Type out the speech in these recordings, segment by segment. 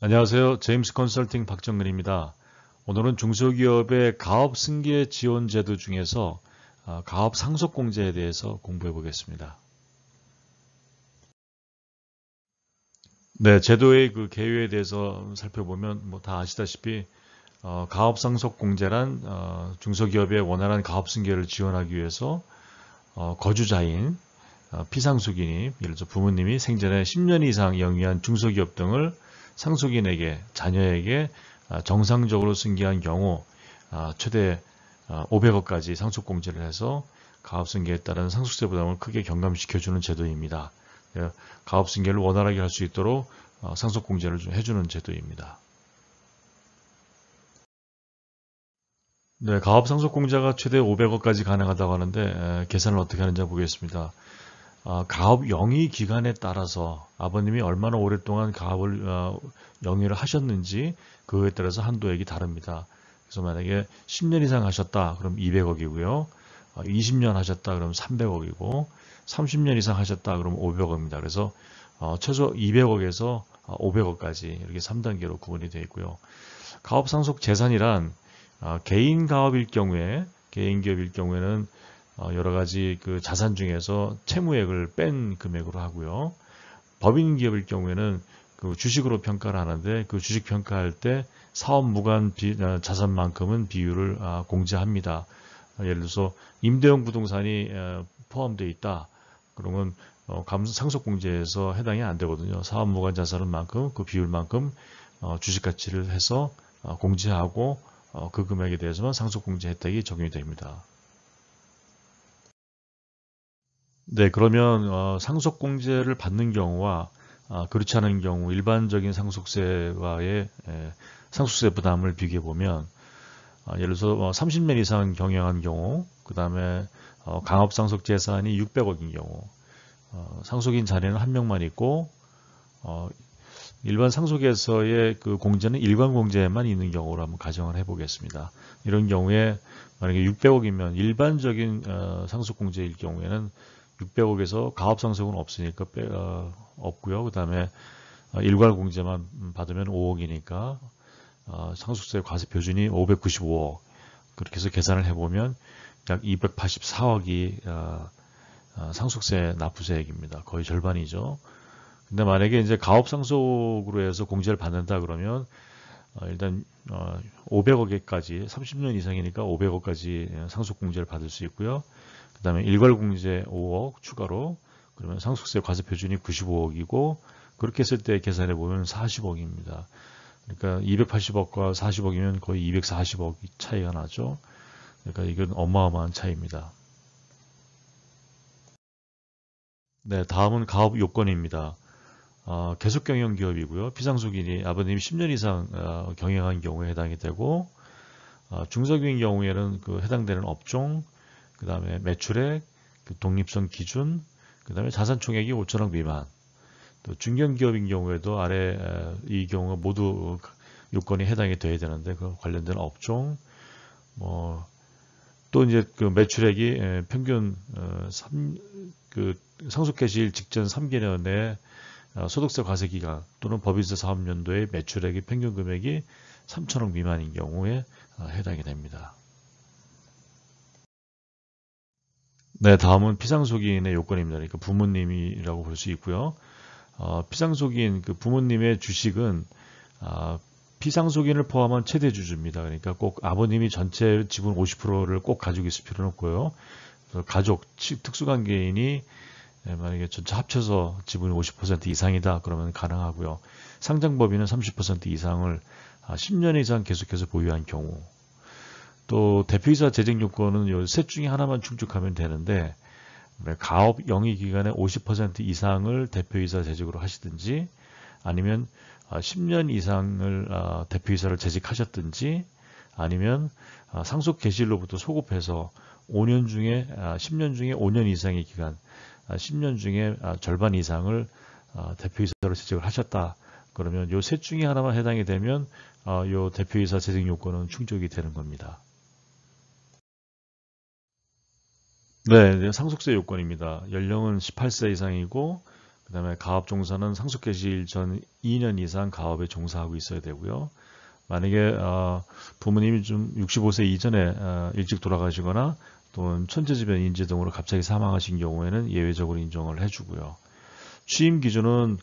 안녕하세요. 제임스 컨설팅 박정근입니다. 오늘은 중소기업의 가업 승계 지원 제도 중에서 가업 상속 공제에 대해서 공부해 보겠습니다. 네, 제도의 그 개요에 대해서 살펴보면 뭐 다 아시다시피 가업 상속 공제란 중소기업의 원활한 가업 승계를 지원하기 위해서 거주자인 피상속인이 예를 들어 부모님이 생전에 10년 이상 영위한 중소기업 등을 상속인에게 자녀에게 정상적으로 승계한 경우 최대 500억까지 상속공제를 해서 가업승계에 따른 상속세 부담을 크게 경감시켜주는 제도입니다. 가업승계를 원활하게 할 수 있도록 상속공제를 좀 해주는 제도입니다. 네, 가업상속공제가 최대 500억까지 가능하다고 하는데 계산을 어떻게 하는지 보겠습니다. 가업 영위 기간에 따라서 아버님이 얼마나 오랫동안 가업을 영위를 하셨는지 그거에 따라서 한도액이 다릅니다. 그래서 만약에 10년 이상 하셨다 그럼 200억이고요. 20년 하셨다 그럼 300억이고 30년 이상 하셨다 그럼 500억입니다. 그래서 최소 200억에서 500억까지 이렇게 3단계로 구분이 되어 있고요. 가업 상속 재산이란 개인 가업일 경우에 개인 기업일 경우에는 여러 가지 그 자산 중에서 채무액을 뺀 금액으로 하고요. 법인 기업일 경우에는 그 주식으로 평가를 하는데 그 주식 평가할 때 사업 무관 자산만큼은 비율을 공제합니다. 예를 들어서 임대용 부동산이 포함되어 있다. 그러면 상속공제에서 해당이 안 되거든요. 사업 무관 자산은 만큼 그 비율만큼 주식 가치를 해서 공제하고 그 금액에 대해서만 상속공제 혜택이 적용이 됩니다. 네, 그러면 상속공제를 받는 경우와 그렇지 않은 경우 일반적인 상속세와의 상속세 부담을 비교해 보면 예를 들어서 30년 이상 경영한 경우, 그 다음에 강업상속 재산이 600억인 경우, 상속인 자녀는 한 명만 있고 일반 상속에서의 그 공제는 일반 공제에만 있는 경우로 한번 가정을 해보겠습니다. 이런 경우에 만약에 600억이면 일반적인 상속공제일 경우에는 600억에서 가업상속은 없으니까 없고요. 그 다음에 일괄공제만 받으면 5억이니까 상속세 과세 표준이 595억. 그렇게 해서 계산을 해보면 약 284억이 상속세 납부세액입니다. 거의 절반이죠. 근데 만약에 이제 가업상속으로 해서 공제를 받는다 그러면 일단 500억에까지 30년 이상이니까 500억까지 상속공제를 받을 수 있고요. 그 다음에 일괄공제 5억 추가로 그러면 상속세 과세 표준이 95억이고 그렇게 했을 때 계산해 보면 40억입니다. 그러니까 280억과 40억이면 거의 240억 차이가 나죠. 그러니까 이건 어마어마한 차이입니다. 네, 다음은 가업 요건입니다. 계속 경영 기업이고요. 피상속인이 아버님이 10년 이상 경영한 경우에 해당이 되고 중소기업인 경우에는 그 해당되는 업종, 그 다음에 매출액, 그 독립성 기준, 그 다음에 자산 총액이 5천억 미만. 또 중견기업인 경우에도 아래 이 경우가 모두 요건이 해당이 돼야 되는데 그 관련된 업종, 또 이제 그 매출액이 평균 그 상속 개시일 직전 3개년 내에 소득세 과세 기간 또는 법인세 사업연도의 매출액의 평균 금액이 3천억 미만인 경우에 해당이 됩니다. 네, 다음은 피상속인의 요건입니다. 그러니까 부모님이라고 볼 수 있고요. 피상속인 그 부모님의 주식은 피상속인을 포함한 최대 주주입니다. 그러니까 꼭 아버님이 전체 지분 50%를 꼭 가지고 있을 필요는 없고요. 가족, 특수관계인이 만약에 전체 합쳐서 지분이 50% 이상이다 그러면 가능하고요. 상장법인은 30% 이상을 10년 이상 계속해서 보유한 경우 또 대표이사 재직 요건은 요 셋 중에 하나만 충족하면 되는데 가업 영위 기간의 50% 이상을 대표이사 재직으로 하시든지 아니면 10년 이상을 대표이사를 재직하셨든지 아니면 상속 개시일로부터 소급해서 5년 중에 10년 중에 5년 이상의 기간 10년 중에 절반 이상을 대표이사로 재직을 하셨다. 그러면 요 셋 중에 하나만 해당이 되면 요 대표이사 재직 요건은 충족이 되는 겁니다. 네, 상속세 요건입니다. 연령은 18세 이상이고 그 다음에 가업 종사는 상속 개시일 전 2년 이상 가업에 종사하고 있어야 되고요. 만약에 부모님이 좀 65세 이전에 일찍 돌아가시거나 또는 천재지변 인지 등으로 갑자기 사망하신 경우에는 예외적으로 인정을 해주고요. 취임 기준은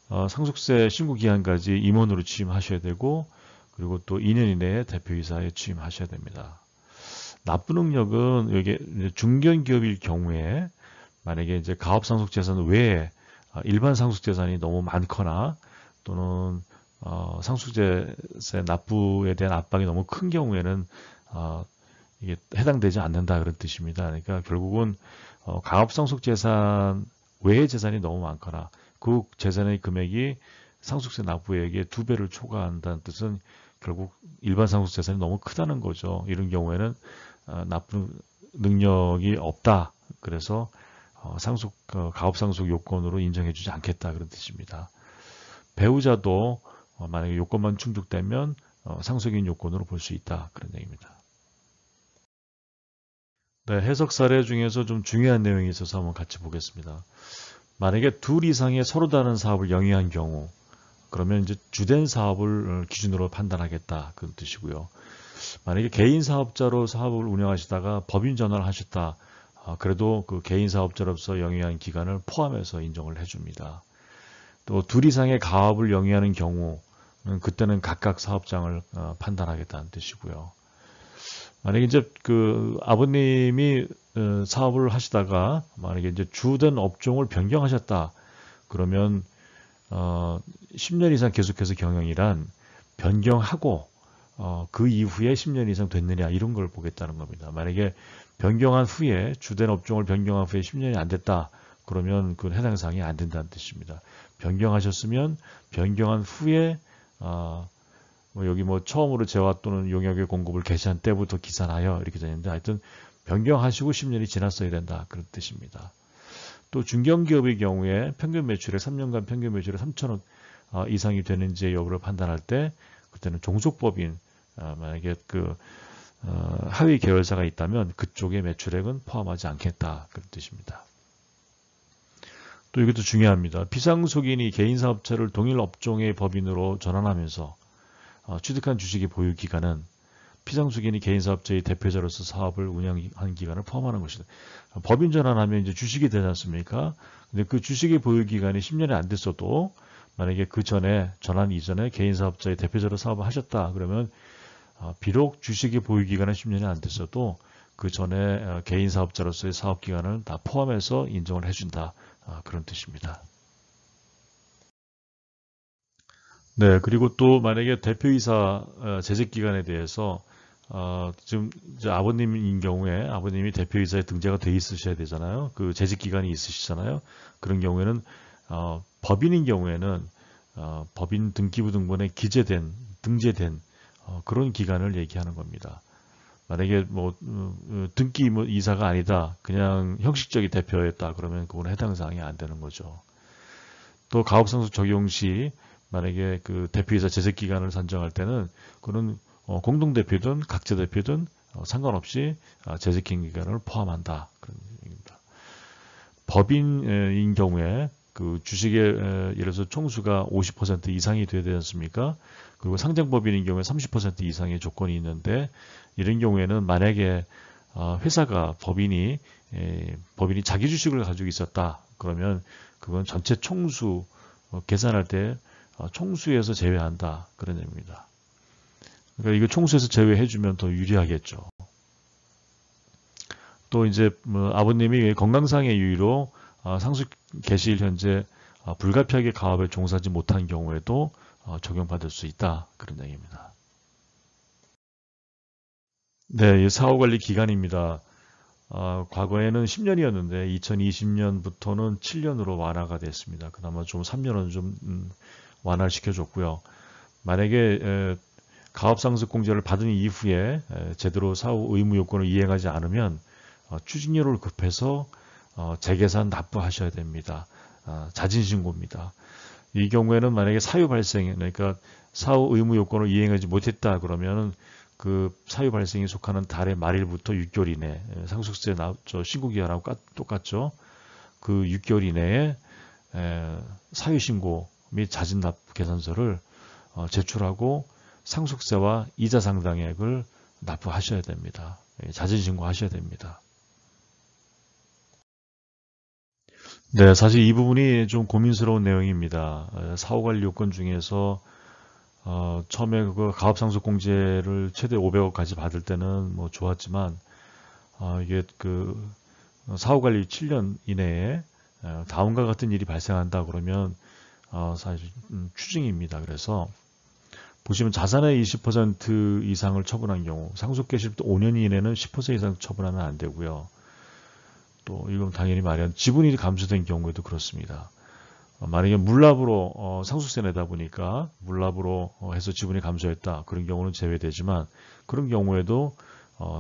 상속세 신고 기한까지 임원으로 취임하셔야 되고, 그리고 또 2년 이내에 대표이사에 취임하셔야 됩니다. 납부 능력은 여기 중견기업일 경우에 만약에 이제 가업 상속 재산 외에 일반 상속 재산이 너무 많거나 또는 상속세 납부에 대한 압박이 너무 큰 경우에는 이게 해당되지 않는다 그런 뜻입니다. 그러니까 결국은 가업 상속 재산 외의 재산이 너무 많거나 그 재산의 금액이 상속세 납부액의 2배를 초과한다는 뜻은 결국 일반 상속 재산이 너무 크다는 거죠. 이런 경우에는 납부 능력이 없다. 그래서 가업 상속 요건으로 인정해주지 않겠다 그런 뜻입니다. 배우자도 만약에 요건만 충족되면 상속인 요건으로 볼 수 있다 그런 얘기입니다. 네, 해석 사례 중에서 좀 중요한 내용이 있어서 한번 같이 보겠습니다. 만약에 둘 이상의 서로 다른 사업을 영위한 경우, 그러면 이제 주된 사업을 기준으로 판단하겠다 그런 뜻이고요. 만약에 개인 사업자로 사업을 운영하시다가 법인 전환을 하셨다. 그래도 그 개인 사업자로서 영위한 기간을 포함해서 인정을 해줍니다. 또 둘 이상의 가업을 영위하는 경우는 그때는 각각 사업장을 판단하겠다는 뜻이고요. 만약에 이제 그 아버님이 사업을 하시다가 만약에 이제 주된 업종을 변경하셨다. 그러면 10년 이상 계속해서 경영이란 변경하고 그 이후에 10년 이상 됐느냐 이런 걸 보겠다는 겁니다. 만약에 변경한 후에 주된 업종을 변경한 후에 10년이 안 됐다. 그러면 그 해당 사항이 안 된다는 뜻입니다. 변경하셨으면 변경한 후에 여기 처음으로 재화 또는 용역의 공급을 개시한 때부터 기산하여 이렇게 되는데 하여튼 변경하시고 10년이 지났어야 된다 그런 뜻입니다. 또 중견기업의 경우에 평균 매출액 3년간 평균 매출액 3천억 이상이 되는지 여부를 판단할 때 그때는 종속법인 만약에 그 하위 계열사가 있다면 그쪽의 매출액은 포함하지 않겠다 그런 뜻입니다. 또 이것도 중요합니다. 비상속인이 개인사업체를 동일 업종의 법인으로 전환하면서 취득한 주식의 보유 기간은 비상속인이 개인사업체의 대표자로서 사업을 운영한 기간을 포함하는 것이다. 법인 전환하면 이제 주식이 되지 않습니까? 근데 그 주식의 보유 기간이 10년이 안 됐어도 만약에 그 전에 전환 이전에 개인사업자의 대표자로 사업을 하셨다. 그러면 비록 주식의 보유 기간은 10년이 안 됐어도 그 전에 개인사업자로서의 사업 기간을 다 포함해서 인정을 해준다. 그런 뜻입니다. 네, 그리고 또 만약에 대표이사 재직 기간에 대해서 지금 이제 아버님인 경우에 아버님이 대표이사에 등재가 돼 있으셔야 되잖아요. 그 재직 기간이 있으시잖아요. 그런 경우에는 법인인 경우에는 법인 등기부 등본에 등재된 그런 기간을 얘기하는 겁니다. 만약에 등기 이사가 아니다, 그냥 형식적인 대표였다 그러면 그건 해당 사항이 안 되는 거죠. 또 가업상속 적용 시 만약에 그 대표이사 재직 기간을 산정할 때는 그는 공동대표든 각자대표든 상관없이 재직 기간을 포함한다 그런 얘기입니다. 법인인 경우에 그 주식의 예를 들어서 총수가 50% 이상이 돼야 되지 않습니까? 그리고 상장법인인 경우에 30% 이상의 조건이 있는데 이런 경우에는 만약에 회사가 법인이 자기 주식을 가지고 있었다 그러면 그건 전체 총수 계산할 때 총수에서 제외한다 그런 의미입니다. 그러니까 이거 총수에서 제외해주면 더 유리하겠죠. 또 이제 아버님이 건강상의 이유로 상속 개시일 현재 불가피하게 가업에 종사하지 못한 경우에도 적용받을 수 있다 그런 얘기입니다. 네, 사후관리 기간입니다. 과거에는 10년이었는데 2020년부터는 7년으로 완화가 됐습니다. 그나마 좀 3년은 좀 완화를 시켜줬고요. 만약에 가업상속공제를 받은 이후에 제대로 사후 의무 요건을 이행하지 않으면 추징료를 급해서 재계산 납부하셔야 됩니다. 자진신고입니다. 이 경우에는 만약에 사유 발생, 그러니까 사후 의무 요건을 이행하지 못했다 그러면 그 사유 발생에 속하는 달의 말일부터 6개월 이내 상속세 신고 기한하고 똑같죠. 그 6개월 이내에 사유신고 및 자진납부 계산서를 제출하고 상속세와 이자 상당액을 납부하셔야 됩니다. 자진신고하셔야 됩니다. 네, 사실 이 부분이 좀 고민스러운 내용입니다. 사후관리 요건 중에서 처음에 그 가업상속공제를 최대 500억까지 받을 때는 뭐 좋았지만 이게 그 사후관리 7년 이내에 다음과 같은 일이 발생한다 그러면 사실 추징입니다. 그래서 보시면 자산의 20% 이상을 처분한 경우 상속 개시부터 5년 이내는 10% 이상 처분하면 안 되고요. 또 이건 당연히 말이야 지분이 감소된 경우에도 그렇습니다. 만약에 물납으로 상속세 내다 보니까 물납으로 해서 지분이 감소했다. 그런 경우는 제외되지만 그런 경우에도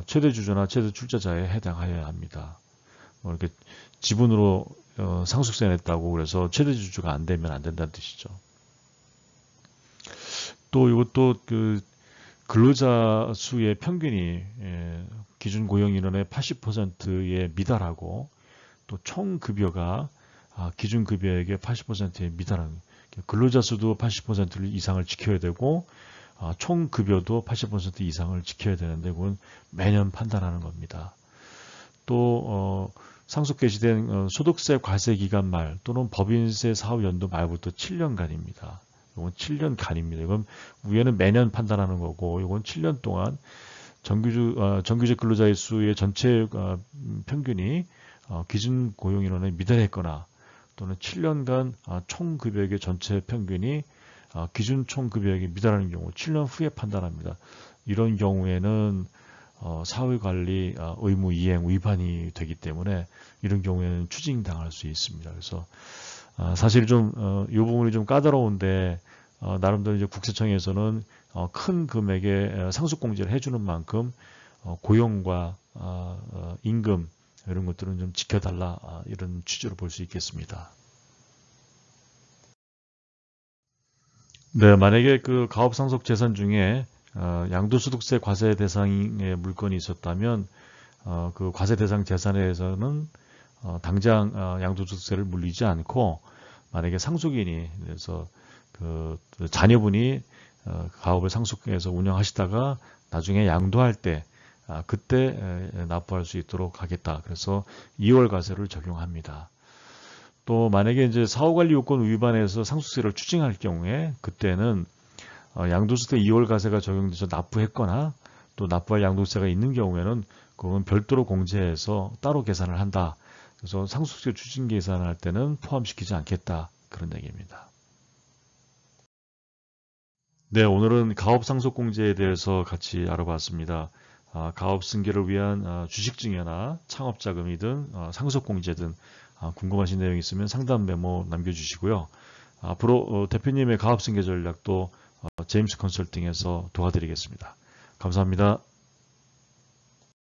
최대 주주나 최대 출자자에 해당하여야 합니다. 뭐 이렇게 지분으로 상속세 냈다고 그래서 최대 주주가 안 되면 안 된다는 뜻이죠. 또 이것도 그 근로자 수의 평균이 기준 고용 인원의 80%에 미달하고 또 총 급여가 기준 급여액의 80%에 미달하는 근로자 수도 80% 이상을 지켜야 되고 총 급여도 80% 이상을 지켜야 되는데 그건 매년 판단하는 겁니다. 또 상속 개시된 소득세 과세 기간 말 또는 법인세 사후 연도 말부터 7년간입니다. 이건 7년간입니다. 이건 위에는 매년 판단하는 거고 이건 7년 동안 정규직 근로자의 수의 전체 평균이 기준 고용인원에 미달했거나 또는 7년간 총 급여액의 전체 평균이 기준 총 급여액에 미달하는 경우 7년 후에 판단합니다. 이런 경우에는 사회관리 의무 이행 위반이 되기 때문에 이런 경우에는 추징당할 수 있습니다. 그래서 사실 좀 이 부분이 좀 까다로운데 나름대로 이제 국세청에서는 큰 금액의 상속공제를 해주는 만큼 고용과 임금 이런 것들은 좀 지켜달라 이런 취지로 볼 수 있겠습니다. 네, 만약에 그 가업상속 재산 중에 양도소득세 과세 대상의 물건이 있었다면 그 과세 대상 재산에 대해서는 당장 양도소득세를 물리지 않고 만약에 상속인이 그래서 그 자녀분이 가업을 상속해서 운영하시다가 나중에 양도할 때 그때 납부할 수 있도록 하겠다. 그래서 2월 과세를 적용합니다. 또 만약에 이제 사후관리 요건 위반해서 상속세를 추징할 경우에 그때는 양도소득세 2월 과세가 적용돼서 납부했거나 또 납부할 양도세가 있는 경우에는 그건 별도로 공제해서 따로 계산을 한다. 그래서 상속세 추징 계산할 때는 포함시키지 않겠다. 그런 얘기입니다. 네, 오늘은 가업상속공제에 대해서 같이 알아봤습니다. 가업 승계를 위한 주식증여나 창업자금이든 상속공제든 궁금하신 내용이 있으면 상담 메모 남겨주시고요. 앞으로 대표님의 가업 승계 전략도 제임스 컨설팅에서 도와드리겠습니다. 감사합니다.